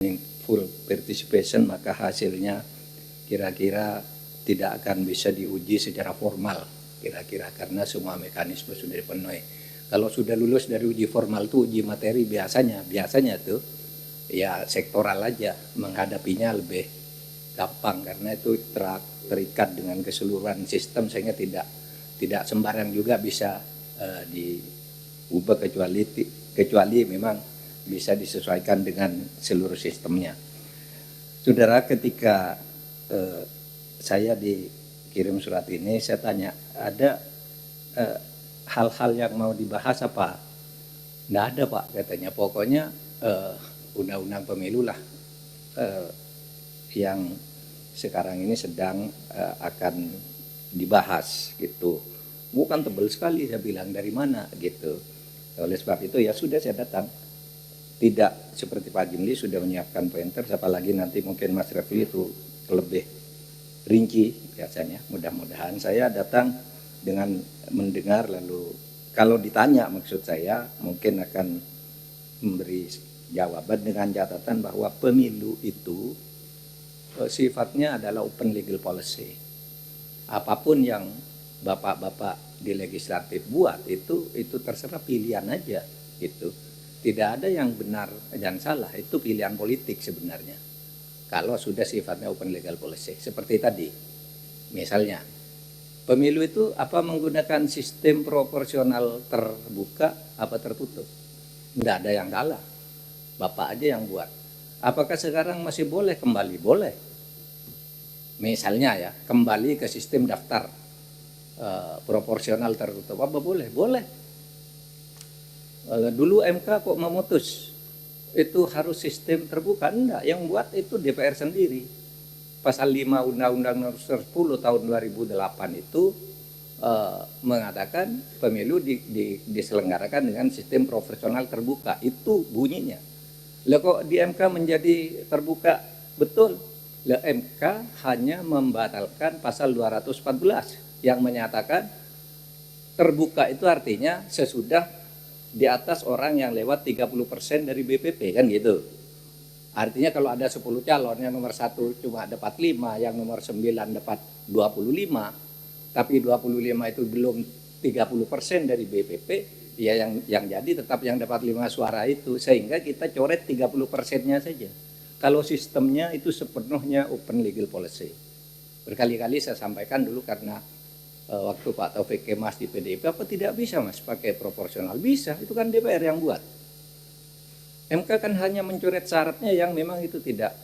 full participation, maka hasilnya kira-kira tidak akan bisa diuji secara formal kira-kira karena semua mekanisme sudah dipenuhi. Kalau sudah lulus dari uji formal itu uji materi biasanya tuh ya sektoral aja, menghadapinya lebih gampang karena itu terikat dengan keseluruhan sistem sehingga tidak sembarang juga bisa diubah kecuali memang bisa disesuaikan dengan seluruh sistemnya. Saudara, ketika saya dikirim surat ini, saya tanya, ada hal-hal yang mau dibahas apa? Nggak ada Pak, katanya. Pokoknya undang-undang pemilu lah yang sekarang ini sedang akan dibahas gitu. Bukan tebal sekali, saya bilang, dari mana gitu. Oleh sebab itu ya sudah saya datang. Tidak seperti Pak Jimli sudah menyiapkan pointer, apalagi nanti mungkin Mas Refli itu lebih rinci biasanya. Mudah-mudahan saya datang dengan mendengar, lalu kalau ditanya maksud saya mungkin akan memberi jawaban dengan catatan bahwa pemilu itu sifatnya adalah open legal policy. Apapun yang bapak-bapak di legislatif buat itu terserah pilihan aja gitu. Tidak ada yang benar dan salah, itu pilihan politik sebenarnya. Kalau sudah sifatnya open legal policy. Seperti tadi, misalnya, pemilu itu apa menggunakan sistem proporsional terbuka apa tertutup? Tidak ada yang salah, Bapak aja yang buat. Apakah sekarang masih boleh kembali? Boleh. Misalnya ya, kembali ke sistem daftar proporsional tertutup, apa boleh? Boleh. Dulu MK kok memutus itu harus sistem terbuka? Enggak, yang buat itu DPR sendiri. Pasal 5 Undang-Undang Nomor 10 tahun 2008 itu mengatakan pemilu diselenggarakan dengan sistem proporsional terbuka. Itu bunyinya. Lah kok di MK menjadi terbuka? Betul. Lah MK hanya membatalkan pasal 214 yang menyatakan terbuka itu artinya sesudah di atas orang yang lewat 30% dari BPP, kan gitu. Artinya kalau ada 10 calon, yang nomor 1 cuma dapat 5, yang nomor 9 dapat 25, tapi 25 itu belum 30% dari BPP, ya yang jadi tetap yang dapat 5 suara itu, sehingga kita coret 30%-nya saja. Kalau sistemnya itu sepenuhnya open legal policy. Berkali-kali saya sampaikan dulu karena waktu Pak Taufik Kemas di PDIP, apa tidak bisa Mas pakai proporsional? Bisa, itu kan DPR yang buat. MK kan hanya mencoret syaratnya yang memang itu tidak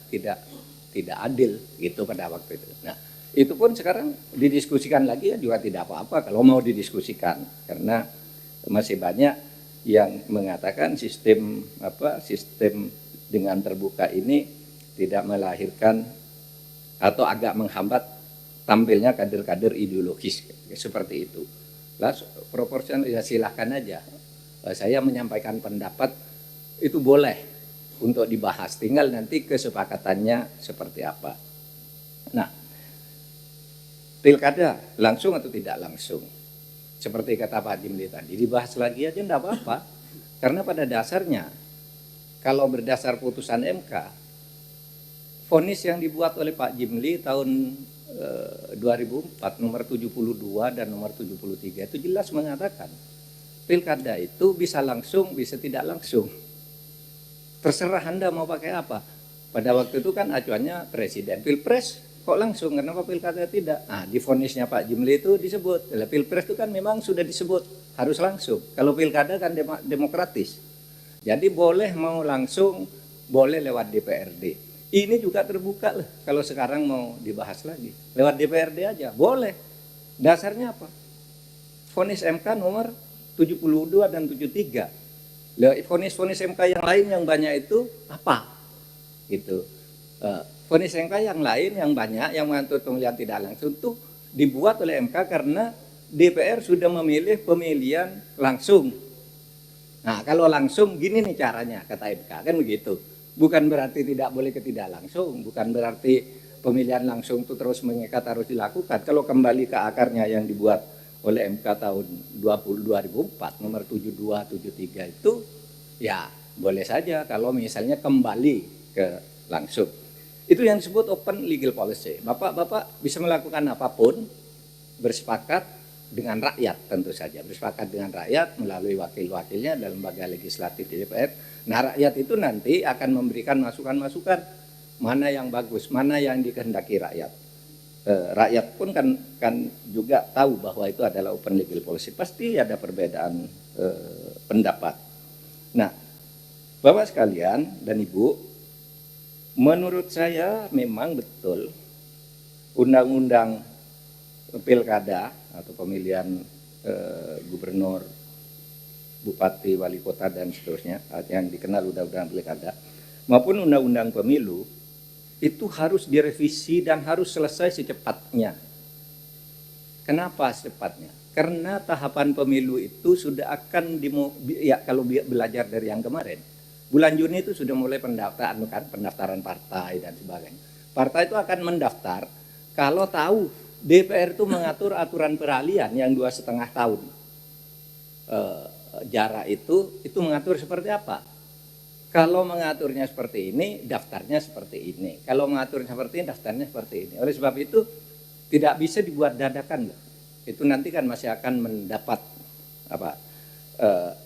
adil gitu pada waktu itu. Nah, itu pun sekarang didiskusikan lagi ya juga tidak apa-apa kalau mau didiskusikan, karena masih banyak yang mengatakan sistem dengan terbuka ini tidak melahirkan atau agak menghambat tampilnya kader-kader ideologis seperti itu. Lah proporsional ya silahkan aja. Saya menyampaikan pendapat itu boleh untuk dibahas, tinggal nanti kesepakatannya seperti apa. Nah, pilkada langsung atau tidak langsung, seperti kata Pak Jimli tadi, dibahas lagi aja enggak apa-apa, karena pada dasarnya kalau berdasar putusan MK, vonis yang dibuat oleh Pak Jimli tahun 2004 nomor 72 dan nomor 73 itu jelas mengatakan pilkada itu bisa langsung, bisa tidak langsung. Terserah Anda mau pakai apa. Pada waktu itu kan acuannya presiden. Pilpres kok langsung, kenapa pilkada tidak? Nah, di vonisnya Pak Jimli itu disebut. Pilpres itu kan memang sudah disebut harus langsung. Kalau pilkada kan demokratis. Jadi boleh mau langsung, boleh lewat DPRD. Ini juga terbuka lah kalau sekarang mau dibahas lagi. Lewat DPRD aja, boleh. Dasarnya apa? Vonis MK nomor 72 dan 73. Vonis MK yang lain yang banyak itu apa? Gitu. Vonis MK yang lain yang banyak yang mengatur pemilihan tidak langsung itu dibuat oleh MK karena DPR sudah memilih pemilihan langsung. Nah, kalau langsung gini nih caranya kata MK, kan begitu. Bukan berarti tidak boleh ketidak langsung, bukan berarti pemilihan langsung itu terus mengikat harus dilakukan. Kalau kembali ke akarnya yang dibuat oleh MK tahun 2004 nomor 72 73 itu ya boleh saja kalau misalnya kembali ke langsung. Itu yang disebut open legal policy. Bapak-bapak bisa melakukan apapun bersepakat dengan rakyat tentu saja. Bersepakat dengan rakyat melalui wakil-wakilnya dalam lembaga legislatif di DPR. Nah, rakyat itu nanti akan memberikan masukan-masukan mana yang bagus, mana yang dikehendaki rakyat. Rakyat pun kan juga tahu bahwa itu adalah open legal policy. Pasti ada perbedaan pendapat. Nah, Bapak sekalian dan Ibu, menurut saya memang betul undang-undang pilkada atau pemilihan gubernur, bupati, wali kota dan seterusnya yang dikenal undang-undang pilkada maupun undang-undang pemilu itu harus direvisi dan harus selesai secepatnya. Kenapa secepatnya? Karena tahapan pemilu itu sudah akan ya kalau belajar dari yang kemarin, bulan Juni itu sudah mulai pendaftaran partai dan sebagainya. Partai itu akan mendaftar kalau tahu DPR itu mengatur aturan peralihan yang 2,5 tahun jarak itu mengatur seperti apa. Kalau mengaturnya seperti ini, daftarnya seperti ini. Kalau mengaturnya seperti ini, daftarnya seperti ini. Oleh sebab itu tidak bisa dibuat dadakan. Itu nanti kan masih akan mendapat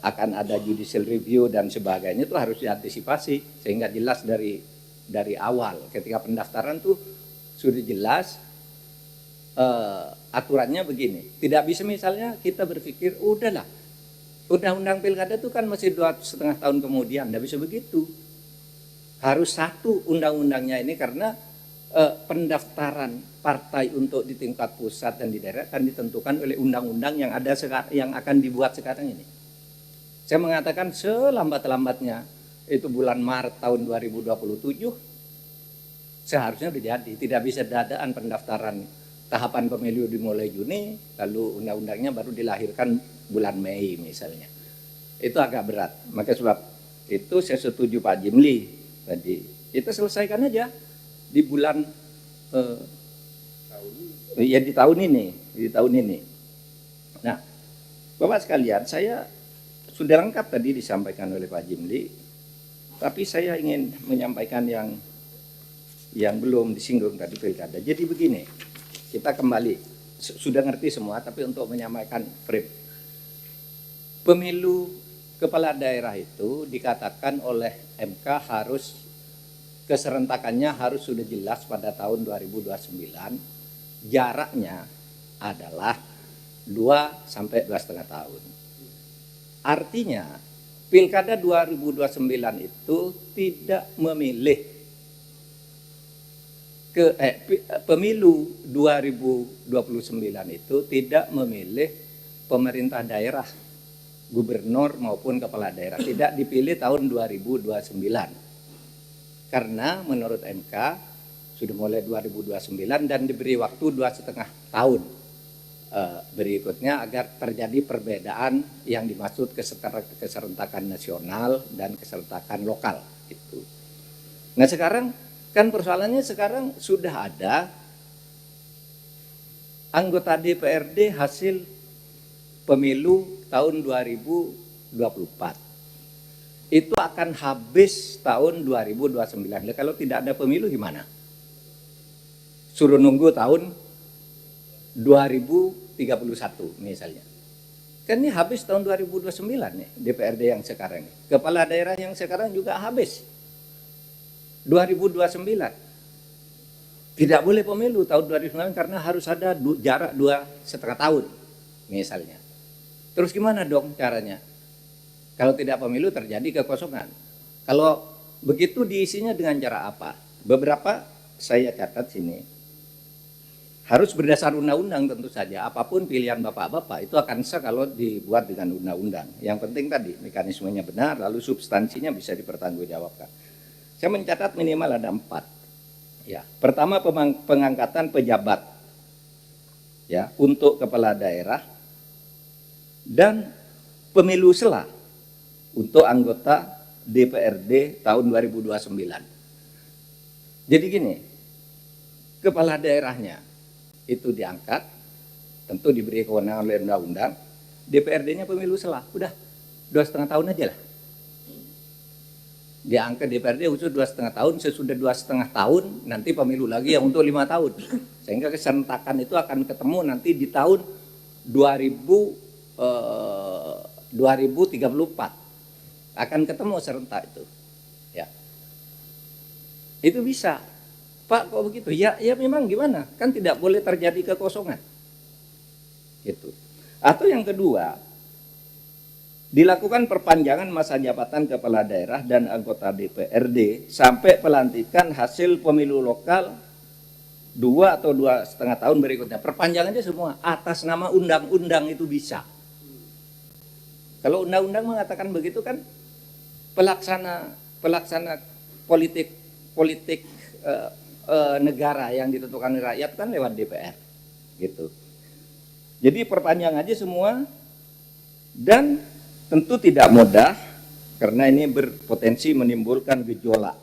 akan ada judicial review dan sebagainya, itu harus diantisipasi sehingga jelas dari awal. Ketika pendaftaran tuh sudah jelas aturannya begini. Tidak bisa misalnya kita berpikir udahlah undang-undang pilkada itu kan masih 2,5 tahun kemudian, tidak bisa begitu. Harus satu undang-undangnya ini karena pendaftaran partai untuk di tingkat pusat dan di daerah akan ditentukan oleh undang-undang yang ada yang akan dibuat sekarang ini. Saya mengatakan selambat-lambatnya itu bulan Maret tahun 2027 seharusnya sudah jadi. Tidak bisa dadaan pendaftaran tahapan pemilu dimulai Juni, lalu undang-undangnya baru dilahirkan bulan Mei misalnya. Itu agak berat. Maka sebab itu saya setuju Pak Jimli tadi. Kita selesaikan aja di bulan di tahun ini. Nah, Bapak sekalian, saya sudah lengkap tadi disampaikan oleh Pak Jimli, tapi saya ingin menyampaikan yang belum disinggung tadi pilkada. Jadi begini, kita kembali, sudah ngerti semua, tapi untuk menyampaikan frame. Pemilu kepala daerah itu dikatakan oleh MK harus keserentakannya harus sudah jelas pada tahun 2029. Jaraknya adalah 2 sampai 2,5 tahun. Artinya pilkada 2029 itu tidak memilih pemilu 2029 itu tidak memilih pemerintah daerah, gubernur maupun kepala daerah, tidak dipilih tahun 2029. Karena menurut MK sudah mulai 2029 dan diberi waktu 2,5 tahun berikutnya agar terjadi perbedaan yang dimaksud keserentakan nasional dan keserentakan lokal itu. Nah, sekarang kan persoalannya sekarang sudah ada anggota DPRD hasil pemilu tahun 2024. Itu akan habis tahun 2029. Kalau tidak ada pemilu gimana? Suruh nunggu tahun 2031 misalnya. Kan ini habis tahun 2029 nih DPRD yang sekarang. Kepala daerah yang sekarang juga habis 2029. Tidak boleh pemilu tahun 2029 karena harus ada jarak 2,5 tahun misalnya. Terus gimana dong caranya? Kalau tidak pemilu terjadi kekosongan. Kalau begitu diisinya dengan cara apa? Beberapa saya catat sini. Harus berdasar undang-undang tentu saja. Apapun pilihan bapak-bapak itu akan sah kalau dibuat dengan undang-undang. Yang penting tadi mekanismenya benar, lalu substansinya bisa dipertanggungjawabkan. Saya mencatat minimal ada 4. Ya, pertama pengangkatan pejabat ya untuk kepala daerah dan pemilu sela untuk anggota DPRD tahun 2029. Jadi gini, kepala daerahnya itu diangkat, tentu diberi kewenangan oleh undang-undang, DPRD-nya pemilu sela, udah 2,5 tahun aja lah. Diangkat DPRD khusus 2,5 tahun, sesudah 2,5 tahun nanti pemilu lagi yang untuk 5 tahun. Sehingga keserentakan itu akan ketemu nanti di tahun 2034 akan ketemu serentak itu. Ya, itu bisa. Pak kok begitu? Ya memang gimana? Kan tidak boleh terjadi kekosongan. Gitu. Atau yang kedua, dilakukan perpanjangan masa jabatan kepala daerah dan anggota DPRD sampai pelantikan hasil pemilu lokal 2 atau 2,5 tahun berikutnya. Perpanjangannya semua atas nama undang-undang itu bisa. Kalau undang-undang mengatakan begitu kan pelaksana politik negara yang ditentukan rakyat kan lewat DPR gitu. Jadi perpanjang aja semua, dan tentu tidak mudah karena ini berpotensi menimbulkan gejolak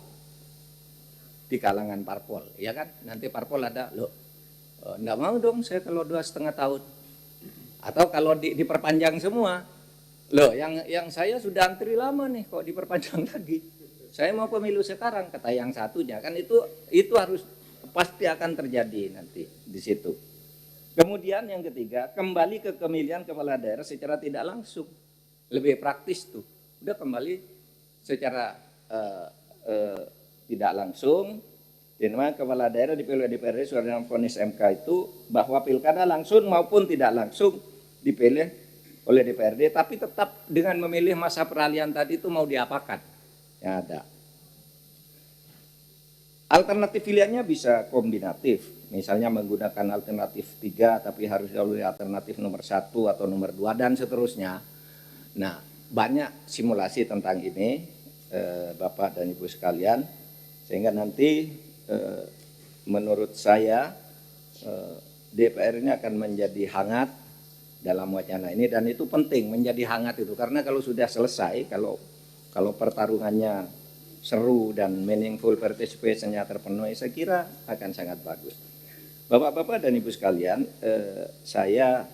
di kalangan parpol, ya kan? Nanti parpol ada, loh, enggak mau dong saya kalau 2,5 tahun, atau kalau diperpanjang semua, loh yang saya sudah antri lama nih kok diperpanjang lagi, saya mau pemilu sekarang, kata yang satunya, kan itu harus pasti akan terjadi nanti di situ. Kemudian yang ketiga, kembali ke pemilihan kepala daerah secara tidak langsung. Lebih praktis tuh. Udah kembali secara tidak langsung. Di mana kepala daerah dipilih DPRD sudah dalam vonis MK itu bahwa pilkada langsung maupun tidak langsung dipilih oleh DPRD, tapi tetap dengan memilih masa peralihan tadi itu mau diapakan yang ada. Alternatif pilihannya bisa kombinatif. Misalnya menggunakan alternatif 3 tapi harus dahului alternatif nomor 1 atau nomor 2 dan seterusnya. Nah, banyak simulasi tentang ini Bapak dan Ibu sekalian, sehingga nanti menurut saya DPR ini akan menjadi hangat dalam wacana ini, dan itu penting menjadi hangat itu, karena kalau sudah selesai, kalau pertarungannya seru dan meaningful participation-nya terpenuhi, saya kira akan sangat bagus. Bapak-bapak dan Ibu sekalian, saya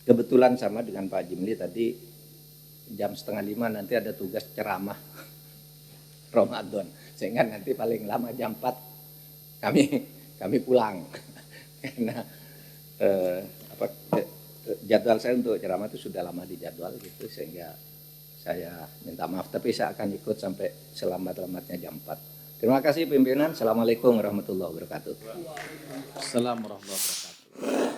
kebetulan sama dengan Pak Jimli tadi jam 4:30 nanti ada tugas ceramah Ramadan, sehingga nanti paling lama jam 4 kami pulang karena jadwal saya untuk ceramah itu sudah lama dijadwal gitu, sehingga saya minta maaf, tapi saya akan ikut sampai selambat-lambatnya jam 4. Terima kasih pimpinan. Assalamualaikum warahmatullahi wabarakatuh. Assalamualaikum warahmatullahi wabarakatuh.